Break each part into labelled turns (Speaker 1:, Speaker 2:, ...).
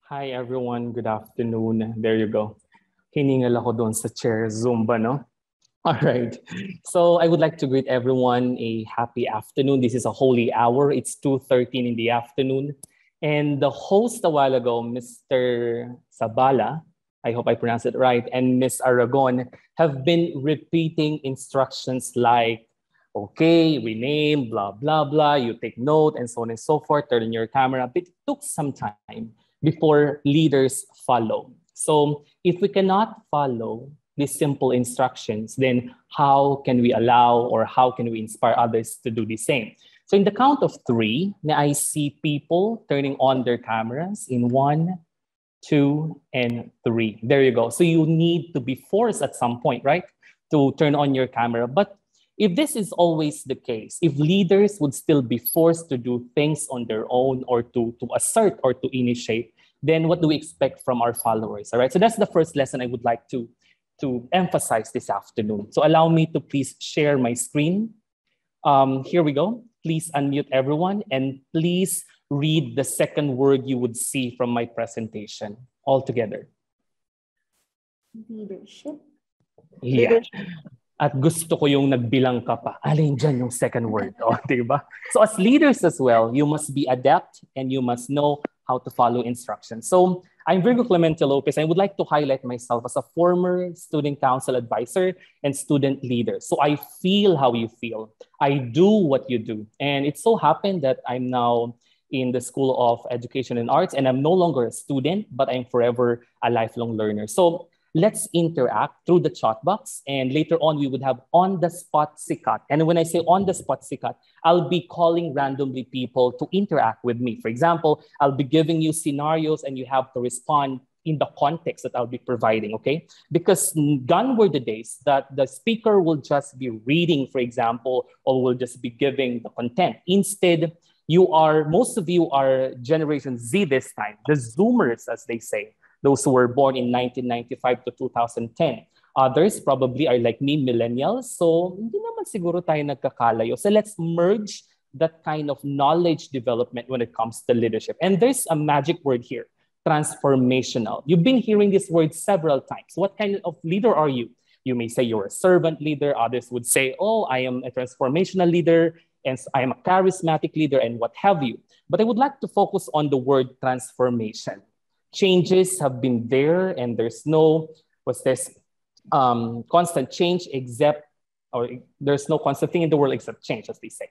Speaker 1: Hi everyone, good afternoon. There you go. Hiningal ako doon sa chair Zumba, no? All right. So I would like to greet everyone a happy afternoon. This is a holy hour. It's 2:13 in the afternoon. And the host a while ago, Mr. Sabala, I hope I pronounced it right, and Miss Aragon have been repeating instructions like, okay, rename, blah, blah, blah, you take note, and so on and so forth, turn on your camera. But it took some time before leaders follow. So if we cannot follow these simple instructions, then how can we allow or how can we inspire others to do the same? So in the count of three, I see people turning on their cameras in 1, 2, and 3. There you go. So you need to be forced at some point, right, to turn on your camera. But if this is always the case, if leaders would still be forced to do things on their own or to assert or to initiate, then what do we expect from our followers? All right. So that's the first lesson I would like to emphasize this afternoon. So allow me to please share my screen. Here we go. Please unmute everyone and please read the second word you would see from my presentation all together.
Speaker 2: Leadership.
Speaker 1: Yeah. At gusto ko yung nagbilang ka pa. Alin dyan yung second word. O, diba? So as leaders as well, you must be adept and you must know how to follow instructions. So I'm Virgo Clemente Lopez. I would like to highlight myself as a former student council advisor and student leader. So I feel how you feel. I do what you do. And it so happened that I'm now in the School of Education and Arts, and I'm no longer a student, but I'm forever a lifelong learner. So let's interact through the chat box. And later on, we would have on-the-spot sikat. And when I say on-the-spot sikat, I'll be calling randomly people to interact with me. For example, I'll be giving you scenarios and you have to respond in the context that I'll be providing, okay? Because gone were the days that the speaker will just be reading, for example, or will just be giving the content. Instead, most of you are Generation Z this time, the Zoomers, as they say. Those who were born in 1995 to 2010. Others probably are like me, millennials. So hindi naman siguro tayo nagkakalayo. So let's merge that kind of knowledge development when it comes to leadership. And there's a magic word here, transformational. You've been hearing this word several times. What kind of leader are you? You may say you're a servant leader. Others would say, oh, I am a transformational leader and I am a charismatic leader and what have you. But I would like to focus on the word transformation. Changes have been there and there's no, constant change there's no constant thing in the world except change, as they say.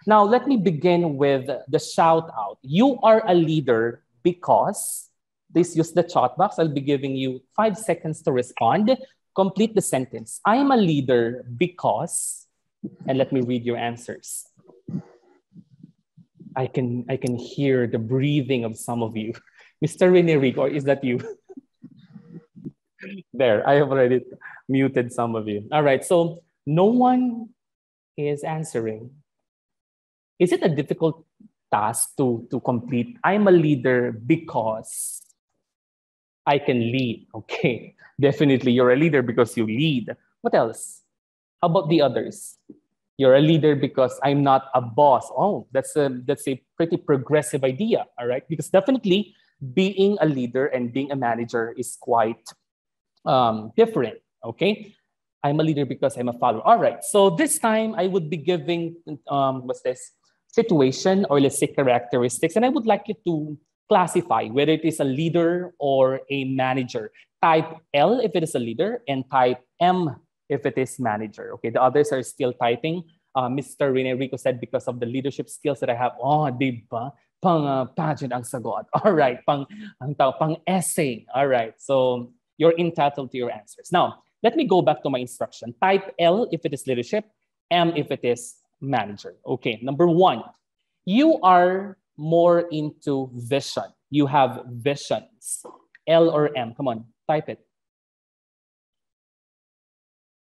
Speaker 1: Now, let me begin with the shout out. You are a leader because, please use the chat box. I'll be giving you 5 seconds to respond. Complete the sentence. I am a leader because, and let me read your answers. I can hear the breathing of some of you. Mr. Rene Rico, or is that you? There, I have already muted some of you. All right, so no one is answering. Is it a difficult task to complete? I'm a leader because I can lead. Okay, definitely you're a leader because you lead. What else? How about the others? You're a leader because I'm not a boss. Oh, that's a pretty progressive idea, all right? Because definitely being a leader and being a manager is quite different, okay? I'm a leader because I'm a follower. All right, so this time I would be giving, situation or let's say characteristics, and I would like you to classify whether it is a leader or a manager. Type L if it is a leader and type M if it is manager. Okay, the others are still typing. Mr. Rene Rico said because of the leadership skills that I have. Oh, diba? Pang pageant ang sagot. All right, pang essay. All right, so you're entitled to your answers. Now, let me go back to my instruction. Type L if it is leadership, M if it is manager. Okay, number 1, you are more into vision. You have visions. L or M? Come on, type it.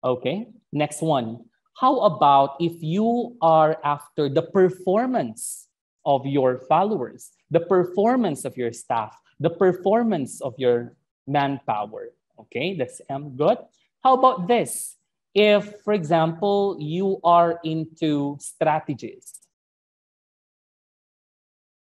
Speaker 1: Okay, next one. How about if you are after the performance of your followers, the performance of your staff, the performance of your manpower? Okay, that's M. Good. How about this? If, for example, you are into strategies.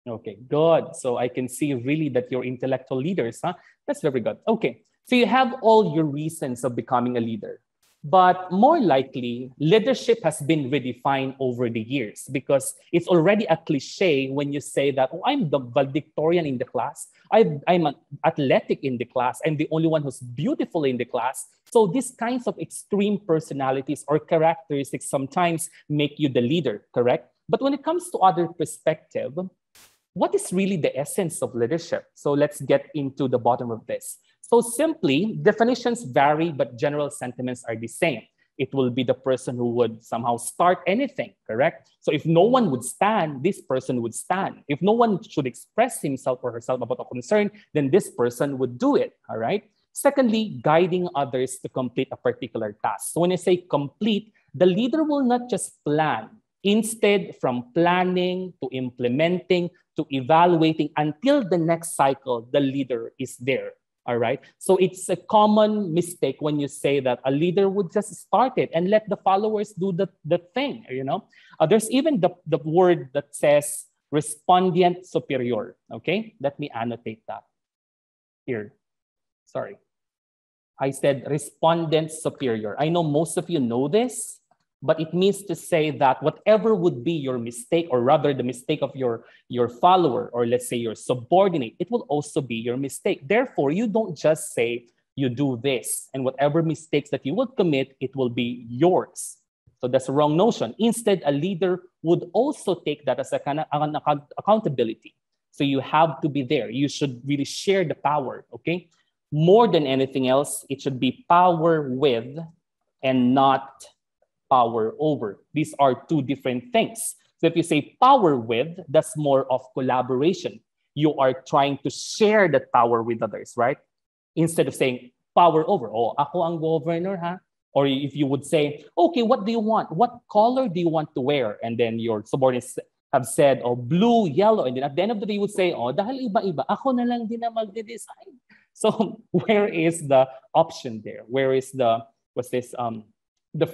Speaker 1: Okay, good. So I can see really that you're intellectual leaders, huh? That's very good. Okay, so you have all your reasons of becoming a leader. But more likely, leadership has been redefined over the years because it's already a cliche when you say that, oh, I'm the valedictorian in the class. I'm an athletic in the class. I'm the only one who's beautiful in the class. So these kinds of extreme personalities or characteristics sometimes make you the leader, correct? But when it comes to other perspective, what is really the essence of leadership? So let's get into the bottom of this. So simply, definitions vary, but general sentiments are the same. It will be the person who would somehow start anything, correct? So if no one would stand, this person would stand. If no one should express himself or herself about a concern, then this person would do it, all right? Secondly, guiding others to complete a particular task. So when I say complete, the leader will not just plan. Instead, from planning to implementing to evaluating until the next cycle, the leader is there. All right. So it's a common mistake when you say that a leader would just start it and let the followers do the thing, you know. There's even the word that says respondent superior. Okay. Let me annotate that here. Sorry. I said respondent superior. I know most of you know this, but it means to say that whatever would be your mistake, or rather the mistake of your follower, or let's say your subordinate, it will also be your mistake. Therefore, you don't just say you do this, and whatever mistakes that you would commit, it will be yours. So that's a wrong notion. Instead, a leader would also take that as a kind of accountability. So you have to be there. You should really share the power, okay? More than anything else, it should be power with and not power over. These are two different things. So if you say power with, that's more of collaboration. You are trying to share that power with others, right? Instead of saying power over. Oh, ako ang governor, ha? Or if you would say, okay, what do you want? What color do you want to wear? And then your subordinates have said, oh, blue, yellow. And then at the end of the day, you would say, oh, dahil iba-iba, ako na lang din na magde-design. So where is the option there? Where is the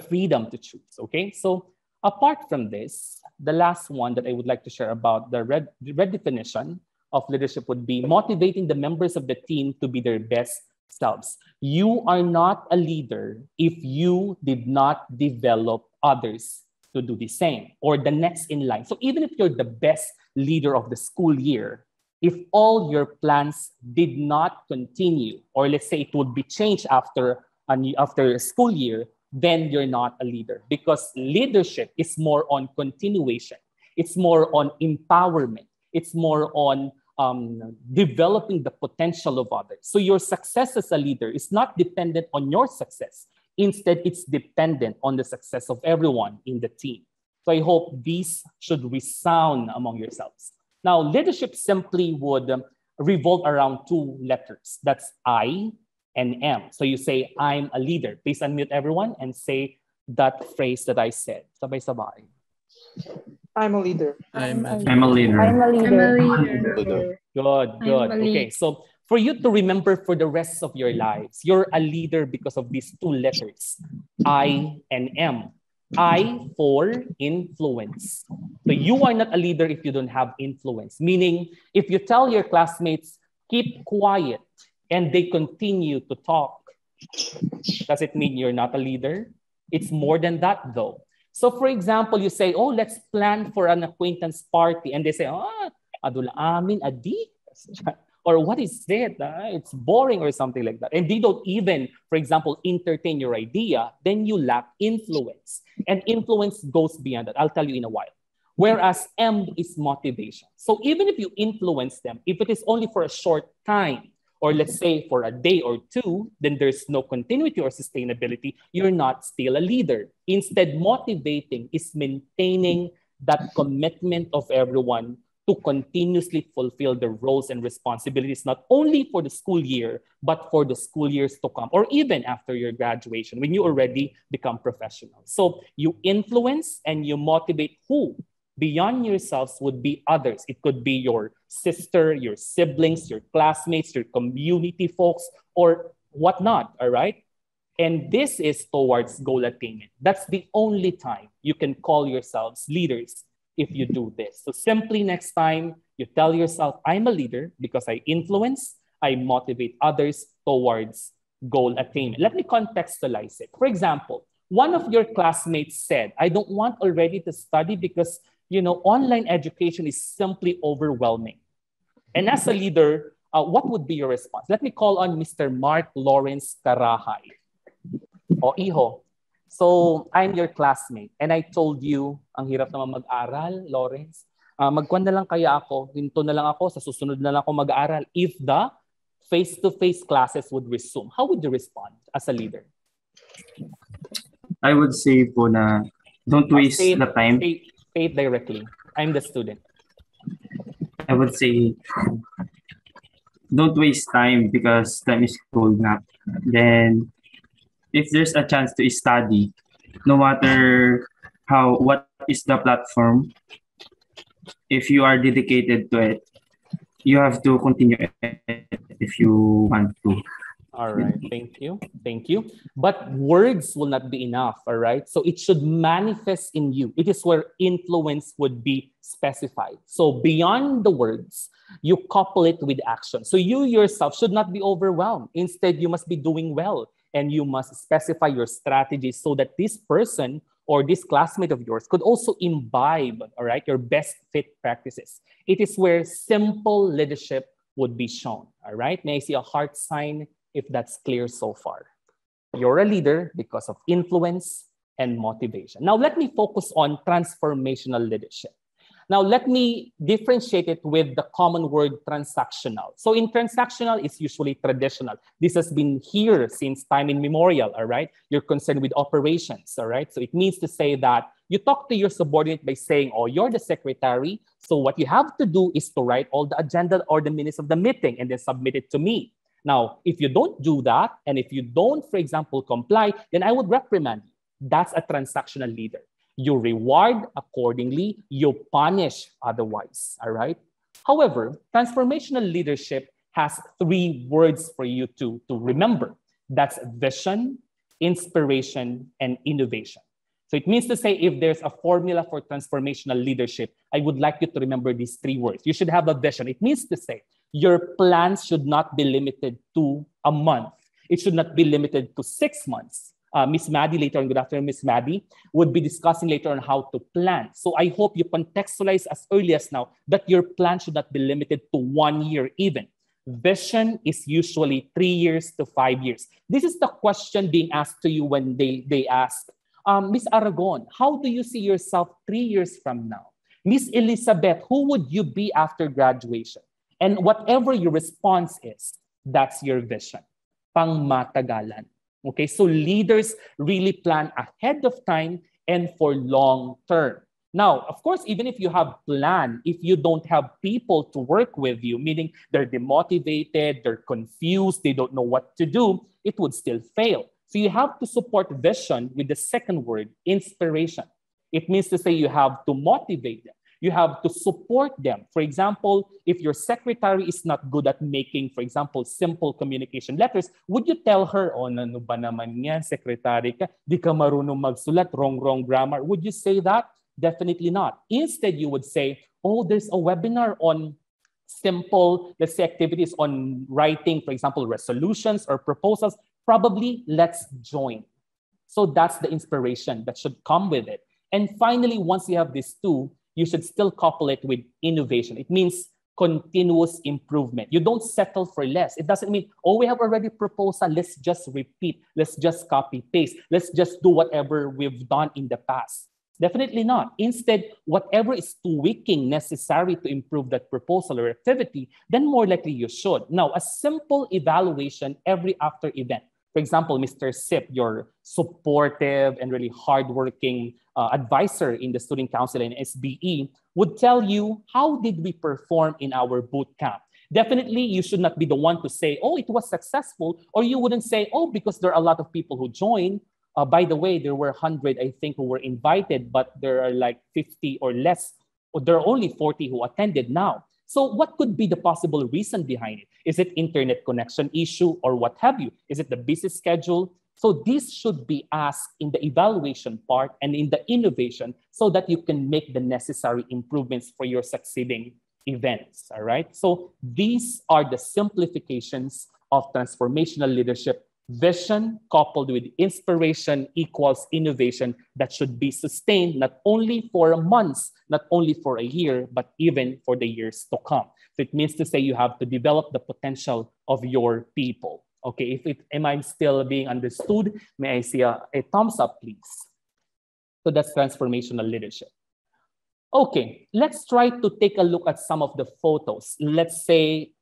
Speaker 1: freedom to choose, okay? So apart from this, the last one that I would like to share about the red definition of leadership would be motivating the members of the team to be their best selves. You are not a leader if you did not develop others to do the same or the next in line. So even if you're the best leader of the school year, if all your plans did not continue, or let's say it would be changed after a school year, then you're not a leader, because leadership is more on continuation. It's more on empowerment. It's more on developing the potential of others. So your success as a leader is not dependent on your success. Instead, it's dependent on the success of everyone in the team. So I hope these should resound among yourselves. Now, leadership simply would revolve around two letters. That's I and M. So you say, I'm a leader. Please unmute everyone and say that phrase that I said. Sabay-sabay.
Speaker 2: I'm a leader.
Speaker 3: I'm a
Speaker 4: I'm a leader.
Speaker 3: I'm a leader.
Speaker 1: Good. Okay, so for you to remember for the rest of your lives, you're a leader because of these two letters, I and M. I for influence. So you are not a leader if you don't have influence. Meaning, if you tell your classmates, keep quiet, and they continue to talk, does it mean you're not a leader? It's more than that, though. So for example, you say, oh, let's plan for an acquaintance party. And they say, adula amin, adi. Or what is it? It's boring or something like that. And they don't even, for example, entertain your idea. Then you lack influence. And influence goes beyond that. I'll tell you in a while. Whereas M is motivation. So even if you influence them, if it is only for a short time, or let's say for a day or two, then there's no continuity or sustainability. You're not still a leader. Instead, motivating is maintaining that commitment of everyone to continuously fulfill the roles and responsibilities, not only for the school year, but for the school years to come, or even after your graduation, when you already become professional. So you influence and you motivate who? Beyond yourselves would be others. It could be your sister, your siblings, your classmates, your community folks, or whatnot, all right? And this is towards goal attainment. That's the only time you can call yourselves leaders, if you do this. So simply next time, you tell yourself, I'm a leader because I influence, I motivate others towards goal attainment. Let me contextualize it. For example, one of your classmates said, I don't want already to study because, online education is simply overwhelming. And as a leader, what would be your response? Let me call on Mr. Mark Lawrence Carahay. O, Iho, so I'm your classmate and I told you, ang hirap naman mag-aral, Lawrence. Magkwan na lang kaya ako, hinto na lang ako, sa susunod na lang ako mag-aaral if the face-to-face classes would resume. How would you respond as a leader?
Speaker 3: I would say po na don't waste the time.
Speaker 1: Say it directly. I'm the student.
Speaker 3: I would say don't waste time because time is gold na. Then if there's a chance to study, no matter what is the platform, if you are dedicated to it, you have to continue it if you want to.
Speaker 1: All right, thank you. But words will not be enough, all right? So it should manifest in you. It is where influence would be specified. So beyond the words, you couple it with action. So you yourself should not be overwhelmed. Instead, you must be doing well. And you must specify your strategy so that this person or this classmate of yours could also imbibe, all right, your best fit practices. It is where simple leadership would be shown, all right? May I see a heart sign if that's clear so far? You're a leader because of influence and motivation. Now, let me focus on transformational leadership. Now, let me differentiate it with the common word transactional. So in transactional, it's usually traditional. This has been here since time immemorial, all right? You're concerned with operations, all right? So it means to say that you talk to your subordinate by saying, oh, you're the secretary. So what you have to do is to write all the agenda or the minutes of the meeting and then submit it to me. Now, if you don't do that, and if you don't, for example, comply, then I would reprimand you. That's a transactional leader. You reward accordingly, you punish otherwise, all right? However, transformational leadership has 3 words for you to remember. That's vision, inspiration, and innovation. So it means to say if there's a formula for transformational leadership, I would like you to remember these 3 words. You should have a vision. It means to say your plans should not be limited to a month. It should not be limited to 6 months. Miss Maddie later on, good afternoon, Miss Maddie, would be discussing later on how to plan. So I hope you contextualize as early as now that your plan should not be limited to 1 year even. Vision is usually 3 years to 5 years. This is the question being asked to you when they ask, Miss Aragon, how do you see yourself 3 years from now? Miss Elizabeth, who would you be after graduation? And whatever your response is, that's your vision. Pangmatagalan. Okay, so leaders really plan ahead of time and for long term. Now, of course, even if you have plan, if you don't have people to work with you, meaning they're demotivated, they're confused, they don't know what to do, it would still fail. So you have to support vision with the second word, inspiration. It means to say you have to motivate them. You have to support them. For example, if your secretary is not good at making, for example, simple communication letters, would you tell her, oh, ano ba naman yan, secretary ka, di ka marunong magsulat, wrong grammar? Would you say that? Definitely not. Instead, you would say, oh, there's a webinar on simple, let's say, activities on writing, for example, resolutions or proposals. Probably, let's join. So that's the inspiration that should come with it. And finally, once you have these 2, you should still couple it with innovation. It means continuous improvement. You don't settle for less. It doesn't mean, oh, we have already proposal, let's just repeat, let's just copy paste, let's just do whatever we've done in the past. Definitely not. Instead, whatever is tweaking necessary to improve that proposal or activity, then more likely you should. Now, a simple evaluation every after event. For example, Mr. Sip, your supportive and really hardworking advisor in the Student Council and SBE, would tell you, how did we perform in our boot camp? Definitely, you should not be the one to say, oh, it was successful, or you wouldn't say, oh, because there are a lot of people who joined. By the way, there were 100, I think, who were invited, but there are like 50 or less, or there are only 40 who attended now. So what could be the possible reason behind it? Is it internet connection issue or what have you? Is it the busy schedule? So this should be asked in the evaluation part and in the innovation so that you can make the necessary improvements for your succeeding events, all right? So these are the simplifications of transformational leadership. Vision coupled with inspiration equals innovation that should be sustained not only for months, not only for a year, but even for the years to come. So it means to say you have to develop the potential of your people. Okay, am I still being understood? May I see a thumbs up, please? So that's transformational leadership. Okay, let's try to take a look at some of the photos. Let's say,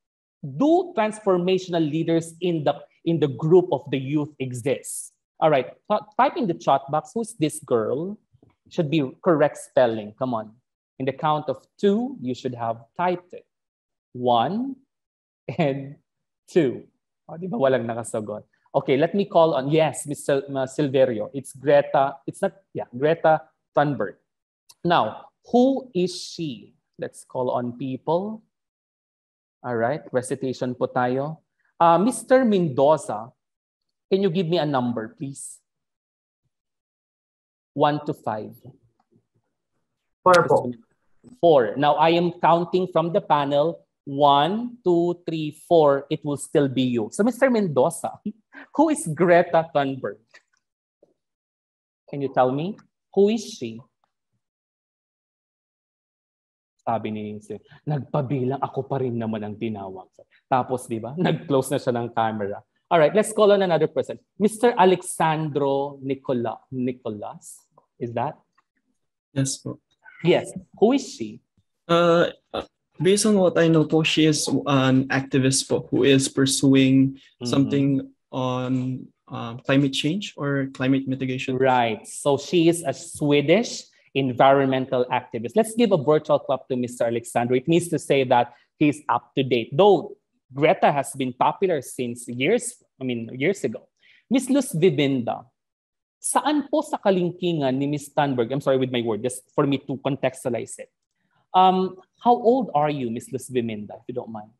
Speaker 1: do transformational leaders in the group of the youth exist? All right, type in the chat box, who's this girl? Should be correct spelling, come on. In the count of 2, you should have typed it. 1 and 2. Oh, di ba walang nakasagot? Okay, let me call on, yes, Mr. Silverio. It's Greta, Greta Thunberg. Now, who is she? Let's call on people. All right, recitation po tayo. Mr. Mendoza, can you give me a number, please? 1 to 5.
Speaker 2: 4 po.
Speaker 1: 4. Now, I am counting from the panel. 1, 2, 3, 4. It will still be you. So, Mr. Mendoza, who is Greta Thunberg? Can you tell me? Who is she? Sabi ni Nancy, nagpabilang, ako pa rin naman ang tinawag. Tapos, di ba, nag-close na siya ng camera. All right, let's call on another person. Mr. Alexandro Nicolas, is that?
Speaker 4: Yes po.
Speaker 1: Yes. Who is she?
Speaker 4: Based on what I know po, she is an activist po who is pursuing something on climate change or climate mitigation.
Speaker 1: Right. So she is a Swedish environmental activist. Let's give a virtual clap to Mr. Alexandro. It means to say that he's up to date. Though Greta has been popular since years ago. Miss Luz Vivinda, saan po sa kalingkingan ni Miss Thunberg, I'm sorry with my word, just for me to contextualize it. How old are you, Miss Luz Vivinda, if you don't mind?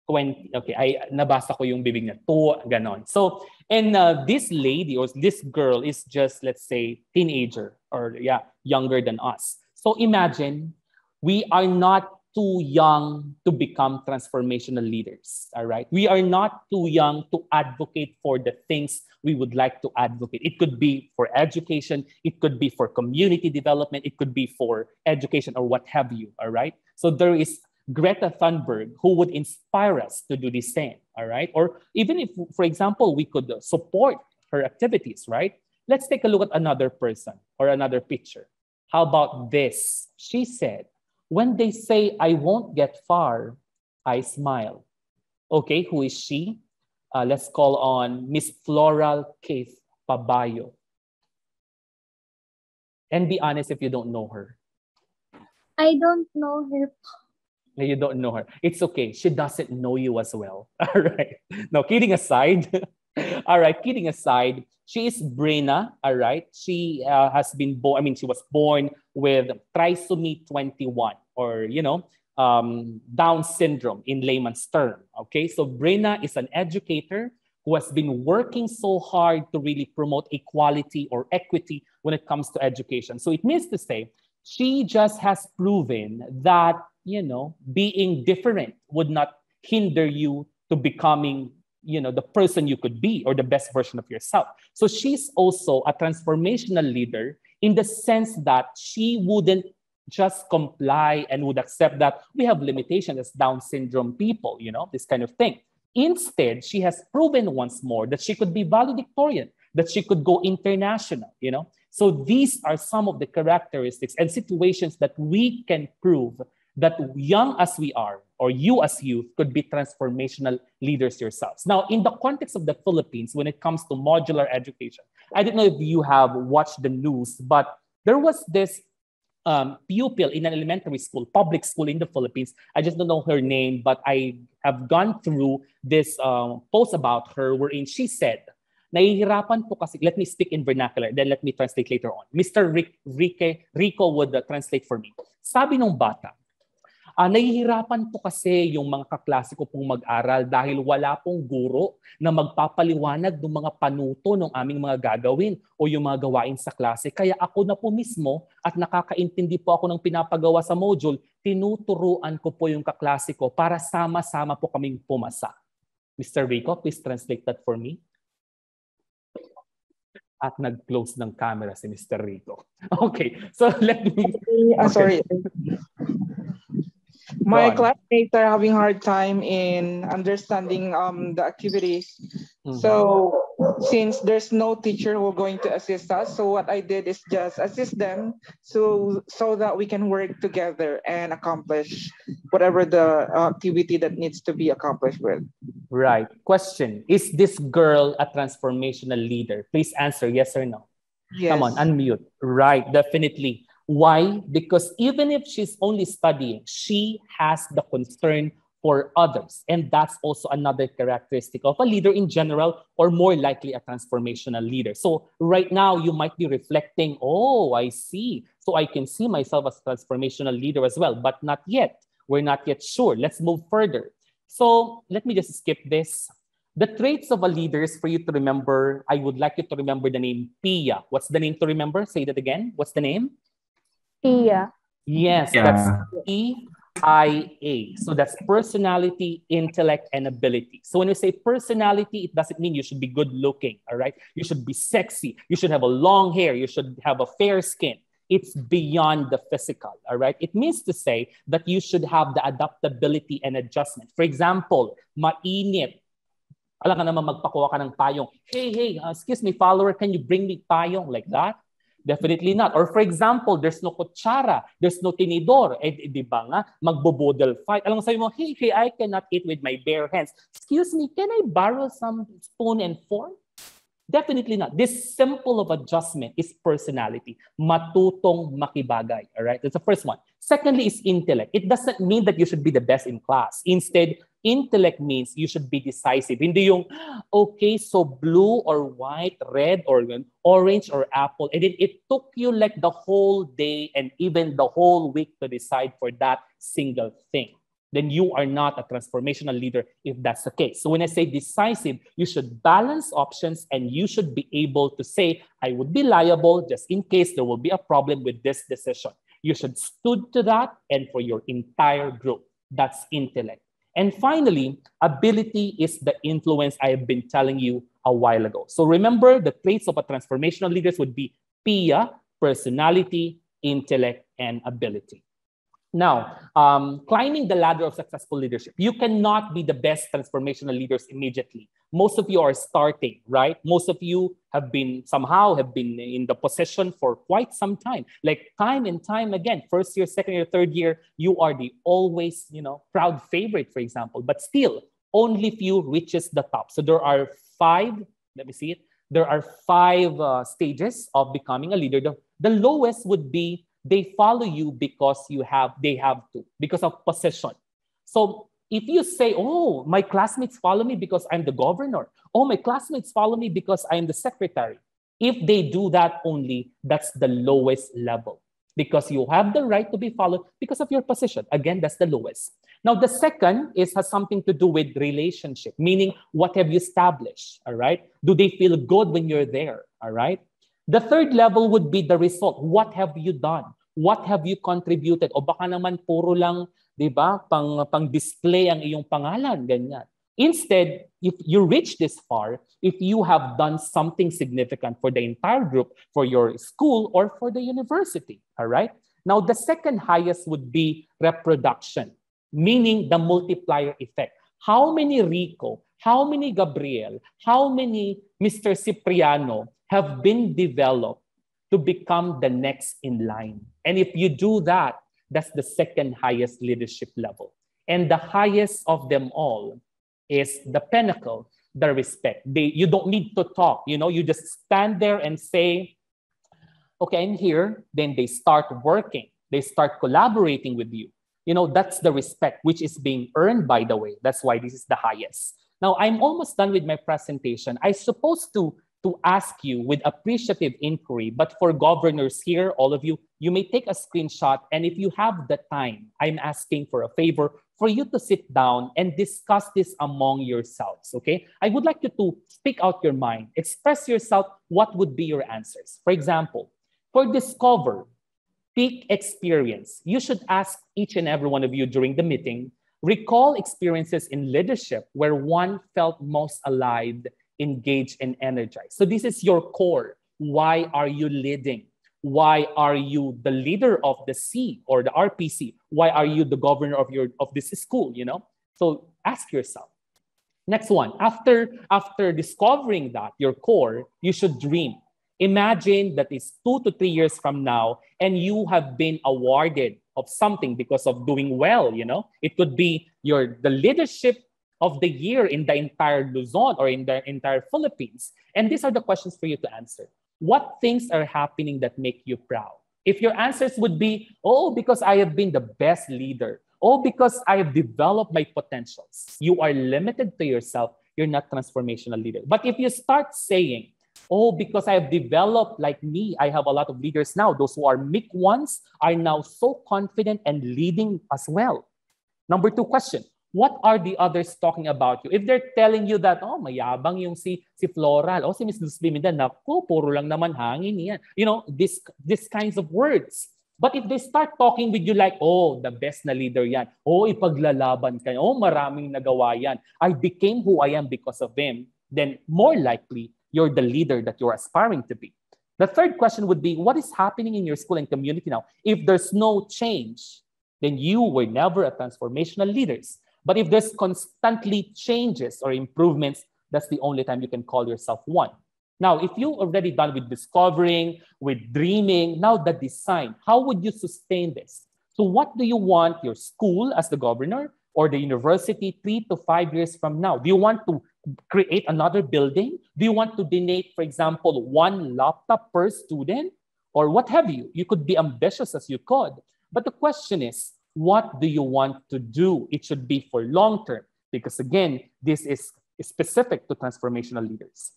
Speaker 1: 20. Okay, nabasa ko yung bibig niya. 2, ganon. So, and this lady or this girl is just, let's say, teenager or younger than us. So imagine, we are not too young to become transformational leaders, all right? We are not too young to advocate for the things we would like to advocate. It could be for education, it could be for community development, it could be for education or what have you, all right? So there is Greta Thunberg who would inspire us to do the same, all right? Or even if, for example, we could support her activities, right? Let's take a look at another person or another picture. How about this? She said, when they say I won't get far, I smile. Okay, who is she? Let's call on Miss Floral Keith Pabayo. And be honest if you don't know her.
Speaker 5: I don't know her.
Speaker 1: You don't know her. It's okay. She doesn't know you as well. All right. Now, kidding aside. All right, kidding aside. She is Brina. All right. She has been born. She was born with trisomy 21, or Down syndrome in layman's term. Okay. So Brina is an educator who has been working so hard to really promote equality or equity when it comes to education. So it means to say, she just has proven that being different would not hinder you to becoming, the person you could be or the best version of yourself. So she's also a transformational leader in the sense that she wouldn't just comply and would accept that we have limitations as Down syndrome people, this kind of thing. Instead, she has proven once more that she could be valedictorian, that she could go international, So these are some of the characteristics and situations that we can prove that young as we are, or you as youth, could be transformational leaders yourselves. Now, in the context of the Philippines, when it comes to modular education, I don't know if you have watched the news, but there was this pupil in an elementary school, public school in the Philippines. I just don't know her name, but I have gone through this post about her wherein she said, nahihirapan po kasi, let me speak in vernacular, then let me translate later on. Mr. Rico would translate for me. Sabi nung bata, Nahihirapan po kasi yung mga kaklase ko pong mag-aral dahil wala pong guro na magpapaliwanag ng mga panuto ng aming mga gagawin o yung mga gawain sa klase. Kaya ako na po mismo at nakakaintindi po ako ng pinapagawa sa module, tinuturuan ko po yung kaklase ko para sama-sama po kaming pumasa. Mr. Rico, please translate that for me. At nag-close ng camera si Mr. Rico. Okay, so let me...
Speaker 6: Sorry. My classmates are having hard time in understanding the activities. So since there's no teacher who are going to assist us, so what I did is just assist them so that we can work together and accomplish whatever the activity that needs to be accomplished with.
Speaker 1: Right. Question. Is this girl a transformational leader? Please answer yes or no.
Speaker 6: Yes.
Speaker 1: Come on, unmute. Right, definitely. Why? Because even if she's only studying, she has the concern for others. And that's also another characteristic of a leader in general, or more likely a transformational leader. So right now, you might be reflecting, oh, I see. So I can see myself as a transformational leader as well, but not yet. We're not yet sure. Let's move further. So let me just skip this. The traits of a leader is for you to remember. I would like you to remember the name Pia. What's the name to remember? Say that again. What's the name?
Speaker 5: Pia.
Speaker 1: Yes, that's PIA. So that's personality, intellect, and ability. So when we say personality, it doesn't mean you should be good looking, all right? You should be sexy. You should have a long hair. You should have a fair skin. It's beyond the physical, all right? It means to say that you should have the adaptability and adjustment. For example, mainit. Alam ka naman magpakuha ka ng payong. Hey, excuse me, follower, can you bring me payong like that? Definitely not. Or for example, there's no kutsara, there's no tinidor. Di ba nga, magbo-bodle fight. Alam mo, sabi mo, hey, I cannot eat with my bare hands. Excuse me, can I borrow some spoon and fork? Definitely not. This simple of adjustment is personality. Matutong makibagay. All right? That's the first one. Secondly is intellect. It doesn't mean that you should be the best in class. Instead, intellect means you should be decisive. Hindi yung, okay, so blue or white, red or orange or apple. And then it took you like the whole day and even the whole week to decide for that single thing. Then you are not a transformational leader if that's the case. So when I say decisive, you should balance options and you should be able to say, I would be liable just in case there will be a problem with this decision. You should stood to that and for your entire group. That's intellect. And finally, ability is the influence I have been telling you a while ago. So remember, the traits of a transformational leader would be PIA, personality, intellect, and ability. Now, climbing the ladder of successful leadership. You cannot be the best transformational leaders immediately. Most of you are starting, right? Most of you have been in the position for quite some time. Like time and time again, first year, second year, third year, you are the always, proud favorite, for example. But still, only few reaches the top. So there are five, let me see it. There are five stages of becoming a leader. The lowest would be they follow you because they have to, because of position. So if you say, oh, my classmates follow me because I'm the governor. Oh, my classmates follow me because I'm the secretary. If they do that only, that's the lowest level because you have the right to be followed because of your position. Again, that's the lowest. Now, the second has something to do with relationship, meaning what have you established, all right? Do they feel good when you're there, all right? The third level would be the result. What have you done? What have you contributed? O baka naman puro lang, di ba, pang-display ang iyong pangalan, ganyan. Instead, if you reach this far, if you have done something significant for the entire group, for your school, or for the university, all right? Now, the second highest would be reproduction, meaning the multiplier effect. How many Rico, how many Gabriel, how many Mr. Cipriano have been developed to become the next in line? And if you do that, that's the second highest leadership level. And the highest of them all is the pinnacle, the respect. You don't need to talk, you just stand there and say, okay, I'm here. Then they start working. They start collaborating with you. That's the respect, which is being earned, by the way. That's why this is the highest. Now, I'm almost done with my presentation. I'm supposed to to ask you with appreciative inquiry. But for governors here, all of you, you may take a screenshot. And if you have the time, I'm asking for a favor for you to sit down and discuss this among yourselves, okay? I would like you to speak out your mind. Express yourself. What would be your answers? For example, for discover, peak experience, you should ask each and every one of you during the meeting, recall experiences in leadership where one felt most alive, engaged, and energized. So this is your core. Why are you leading? Why are you the leader of the C or the RPC? Why are you the governor of this school, you know? So ask yourself. Next one, after discovering that, your core, you should dream. Imagine that it's 2 to 3 years from now and you have been awarded of something because of doing well, you know? It could be the leadership of the year in the entire Luzon or in the entire Philippines. And these are the questions for you to answer. What things are happening that make you proud? If your answers would be, oh, because I have been the best leader. Oh, because I have developed my potentials. You are limited to yourself. You're not transformational leader. But if you start saying, oh, because I have developed like me, I have a lot of leaders now. Those who are meek ones are now so confident and leading as well. Number 2 question. What are the others talking about you? If they're telling you that, oh, mayabang yung si Floral, oh, si Miss Luz Biminda, naku, puro lang naman hangin yan. You know, this kinds of words. But if they start talking with you like, oh, the best na leader yan. Oh, ipaglalaban ka. Oh, maraming nagawa yan. I became who I am because of them. Then more likely, you're the leader that you're aspiring to be. The third question would be, what is happening in your school and community now? If there's no change, then you were never a transformational leaders. But if there's constantly changes or improvements, that's the only time you can call yourself one. Now, if you're already done with discovering, with dreaming, now the design, how would you sustain this? So what do you want your school as the governor or the university 3 to 5 years from now? Do you want to create another building? Do you want to donate, for example, 1 laptop per student? Or what have you? You could be ambitious as you could. But the question is, what do you want to do? It should be for long term, because again, this is specific to transformational leaders.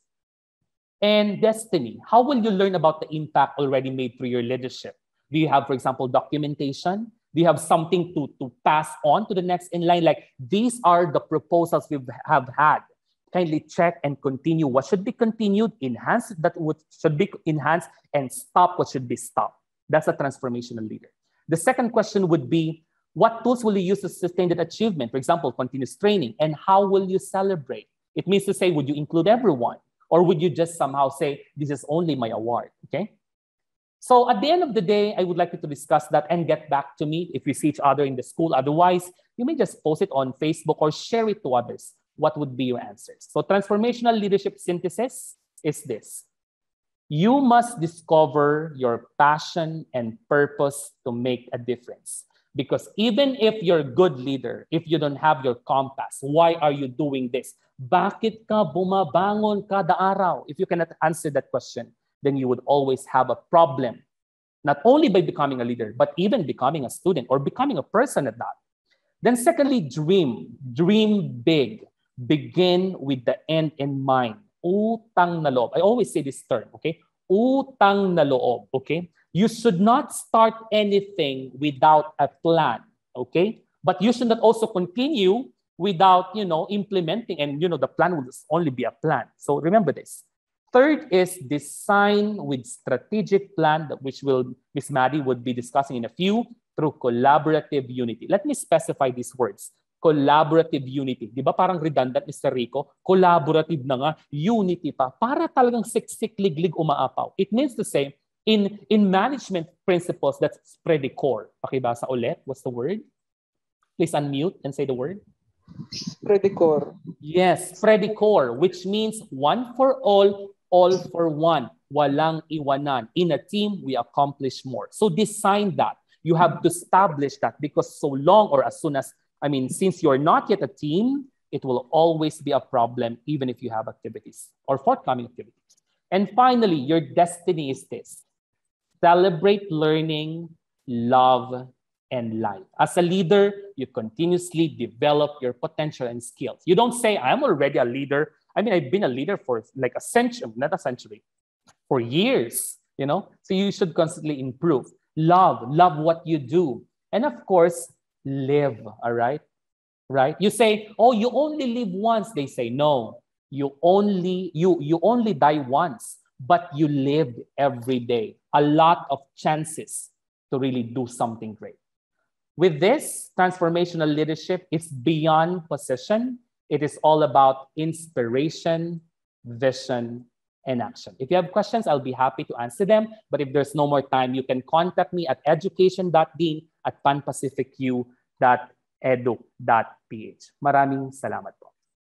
Speaker 1: And destiny, how will you learn about the impact already made through your leadership? Do you have, for example, documentation? Do you have something to pass on to the next in line? Like, these are the proposals we have had. Kindly check and continue. What should be continued, enhance that what should be enhanced, and stop what should be stopped. That's a transformational leader. The second question would be, what tools will you use to sustain that achievement? For example, continuous training. And how will you celebrate? It means to say, would you include everyone? Or would you just somehow say, this is only my award, okay? So at the end of the day, I would like you to discuss that and get back to me if we see each other in the school. Otherwise, you may just post it on Facebook or share it to others. What would be your answers? So transformational leadership synthesis is this. You must discover your passion and purpose to make a difference. Because even if you're a good leader, if you don't have your compass, why are you doing this? Bakit ka bumabangon kada araw? If you cannot answer that question, then you would always have a problem. Not only by becoming a leader, but even becoming a student or becoming a person at that. Then secondly, dream. Dream big. Begin with the end in mind. Utang na loob. I always say this term, okay? Utang na loob, okay? You should not start anything without a plan, okay? But you should not also continue without, implementing, and, the plan will only be a plan. So remember this. Third is design with strategic plan, which Miss Maddie would be discussing in a few, through collaborative unity. Let me specify these words. Collaborative unity. Di ba parang redundant, Mr. Rico? Collaborative na nga, unity pa. Para talagang siksik, liglig, umaapaw. It means to say, in management principles, that's predicor. Pakibasa ulit. What's the word? Please unmute and say the word.
Speaker 6: Predicor.
Speaker 1: Yes, predicor, which means one for all for one. Walang iwanan. In a team, we accomplish more. So design that. You have to establish that, because so long or as soon as, since you're not yet a team, it will always be a problem, even if you have activities or forthcoming activities. And finally, your destiny is this. Celebrate learning, love, and life. As a leader, you continuously develop your potential and skills. You don't say, I'm already a leader. I mean, I've been a leader for like a century, not a century, for years, you know? So you should constantly improve. Love what you do. And of course, live, all right? Right? You say, oh, you only live once. They say, no, you only die once, but you lived every day. A lot of chances to really do something great. With this, transformational leadership is beyond position. It is all about inspiration, vision, and action. If you have questions, I'll be happy to answer them. But if there's no more time, you can contact me at education.dean@panpacificu.edu.ph. Maraming salamat po.